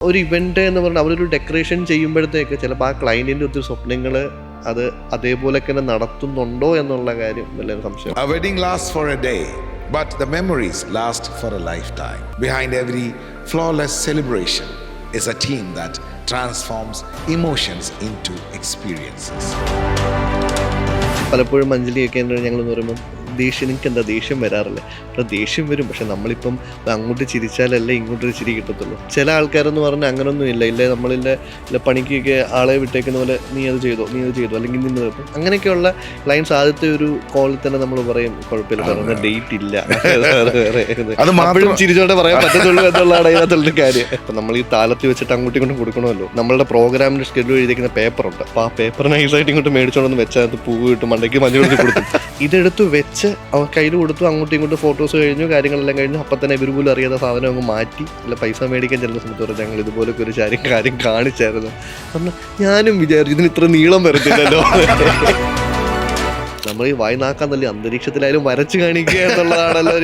ഒരു ഇവന്റ് എന്ന് പറഞ്ഞാൽ അവരൊരു ഡെക്കറേഷൻ ചെയ്യുമ്പോഴത്തേക്ക് ചിലപ്പോൾ ആ ക്ലയന്റിന്റെ ഒത്തിരി സ്വപ്നങ്ങൾ അത് അതേപോലെ തന്നെ നടത്തുന്നുണ്ടോ എന്നുള്ള കാര്യം വലിയൊരു സംശയം. A wedding lasts for a day, but the memories last for a lifetime. Behind every flawless celebration is a team that transforms emotions into experiences. പലപ്പോഴും അഞ്ജലിയൊക്കെ ഞങ്ങൾ പറയുമ്പോൾ എനിക്ക് എന്താ ദേഷ്യം വരാറില്ല. അപ്പോൾ ദേഷ്യം വരും, പക്ഷെ നമ്മളിപ്പം അങ്ങോട്ട് ചിരിച്ചാലല്ലേ ഇങ്ങോട്ടൊരു ചിരി കിട്ടത്തുള്ളൂ. ചില ആൾക്കാരെന്ന് പറഞ്ഞാൽ അങ്ങനൊന്നും ഇല്ല നമ്മളില്ല പണിക്കൊക്കെ ആളെ വിട്ടേക്കുന്ന പോലെ നീ അത് ചെയ്തോ അല്ലെങ്കിൽ നിന്ന് വെക്കും. അങ്ങനെയൊക്കെയുള്ള ക്ലയൻസ് ആദ്യത്തെ ഒരു കോളിൽ തന്നെ നമ്മൾ പറയും കുഴപ്പമില്ല പറയുന്ന ഡേറ്റ് ഇല്ല, അപ്പോഴും ചിരിച്ചോടെ പറയാൻ പറ്റത്തുള്ളൂ എന്നുള്ളതാണ് അതിനകത്തുള്ളൊരു കാര്യം. അപ്പം നമ്മൾ ഈ താലത്തിൽ വെച്ചിട്ട് അങ്ങോട്ടും ഇങ്ങോട്ടും കൊടുക്കണമല്ലോ. നമ്മളുടെ പ്രോഗ്രാമിൻ്റെ ഷെഡ്യൂൾ എഴുതിയിരിക്കുന്ന പേപ്പറുണ്ട്, അപ്പോൾ ആ പേപ്പർ നൈസായിട്ട് ഇങ്ങോട്ട് മേടിച്ചോണ്ടൊന്ന് വെച്ചാൽ അത് പൂവ് കിട്ടും, മണ്ടയ്ക്ക് മഞ്ഞൾ കൊടുക്കും. ഇതെടുത്ത് വെച്ച് അവർ കയ്യിൽ കൊടുത്തു, അങ്ങോട്ടും ഇങ്ങോട്ടും ഫോട്ടോസ് കഴിഞ്ഞു, കാര്യങ്ങളെല്ലാം കഴിഞ്ഞു. അപ്പം തന്നെ ഇവർ പോലും അറിയാത്ത സാധനം അങ്ങ് മാറ്റി. അല്ല പൈസ മേടിക്കാൻ ചെല്ലുന്ന സമയത്ത് പറഞ്ഞു ഞങ്ങൾ ഇതുപോലൊക്കെ ഒരു കാര്യം കാണിച്ചായിരുന്നു. പറഞ്ഞാൽ ഞാനും വിചാരിച്ചു ഇതിന് ഇത്ര നീളം വരത്തില്ലല്ലോ. നമ്മൾ ഈ വായ്നാക്കാൻ നല്ല അന്തരീക്ഷത്തിലായാലും വരച്ച് കാണിക്കുക എന്നുള്ളതാണല്ലോ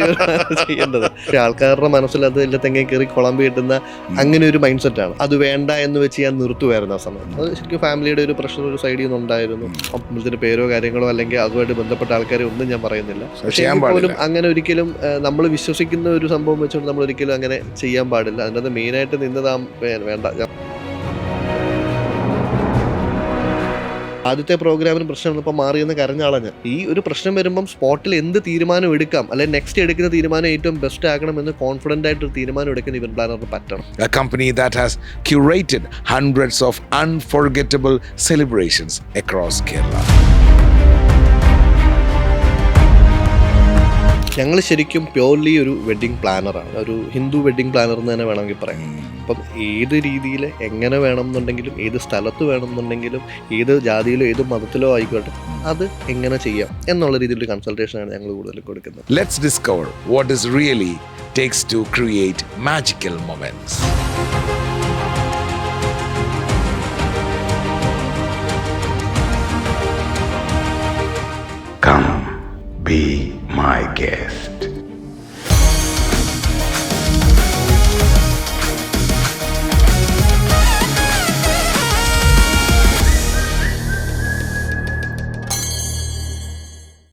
ചെയ്യേണ്ടത്. പക്ഷെ ആൾക്കാരുടെ മനസ്സിൽ അത് എല്ലാ തെങ്ങ കയറി കുളമ്പ് കിട്ടുന്ന അങ്ങനെ ഒരു മൈൻഡ് സെറ്റാണ്. അത് വേണ്ട എന്ന് വെച്ച് ഞാൻ നിർത്തുമായിരുന്നു ആ സമയത്ത്. അത് ശരിക്കും ഫാമിലിയുടെ ഒരു പ്രഷർ ഒരു സൈഡിൽ നിന്ന് ഉണ്ടായിരുന്നു. അമ്പലത്തിന്റെ പേരോ കാര്യങ്ങളോ അല്ലെങ്കിൽ അതുമായിട്ട് ബന്ധപ്പെട്ട ആൾക്കാരെ ഒന്നും ഞാൻ പറയുന്നില്ല. പക്ഷേ പോലും അങ്ങനെ ഒരിക്കലും നമ്മൾ വിശ്വസിക്കുന്ന ഒരു സംഭവം വെച്ചുകൊണ്ട് നമ്മൾ ഒരിക്കലും അങ്ങനെ ചെയ്യാൻ പാടില്ല. അതിനകത്ത് മെയിനായിട്ട് നിന്നതാ വേണ്ട. ആദ്യത്തെ പ്രോഗ്രാമിന് പ്രശ്നം വന്നപ്പോൾ മാറിയെന്ന് കരഞ്ഞ ആളാണ്. ഈ ഒരു പ്രശ്നം വരുമ്പം സ്പോട്ടിൽ എന്ത് തീരുമാനം എടുക്കാം, അല്ലെങ്കിൽ നെക്സ്റ്റ് എടുക്കുന്ന തീരുമാനം ഏറ്റവും ബെസ്റ്റ് ആക്കണമെന്ന് കോൺഫിഡൻ്റ് ആയിട്ട് ഒരു തീരുമാനം എടുക്കുന്ന ഇവന്റ് പ്ലാനറിന് പറ്റണം. A company that has curated hundreds of unforgettable celebrations across Kerala. ഞങ്ങൾ ശരിക്കും പ്യോർലി ഒരു വെഡ്ഡിങ് പ്ലാനറാണ്, ഒരു ഹിന്ദു വെഡ്ഡിങ് പ്ലാനർ എന്ന് തന്നെ വേണമെങ്കിൽ പറയാം. അപ്പം ഏത് രീതിയിൽ എങ്ങനെ വേണമെന്നുണ്ടെങ്കിലും, ഏത് സ്ഥലത്ത് വേണമെന്നുണ്ടെങ്കിലും, ഏത് ജാതിയിലോ ഏത് മതത്തിലോ ആയിക്കോട്ടെ അത് എങ്ങനെ ചെയ്യാം എന്നുള്ള രീതിയിലൊരു കൺസൾട്ടേഷനാണ് ഞങ്ങൾ കൂടുതൽ കൊടുക്കുന്നത്. Let's discover what is really takes to create magical moments. Come, be my guest.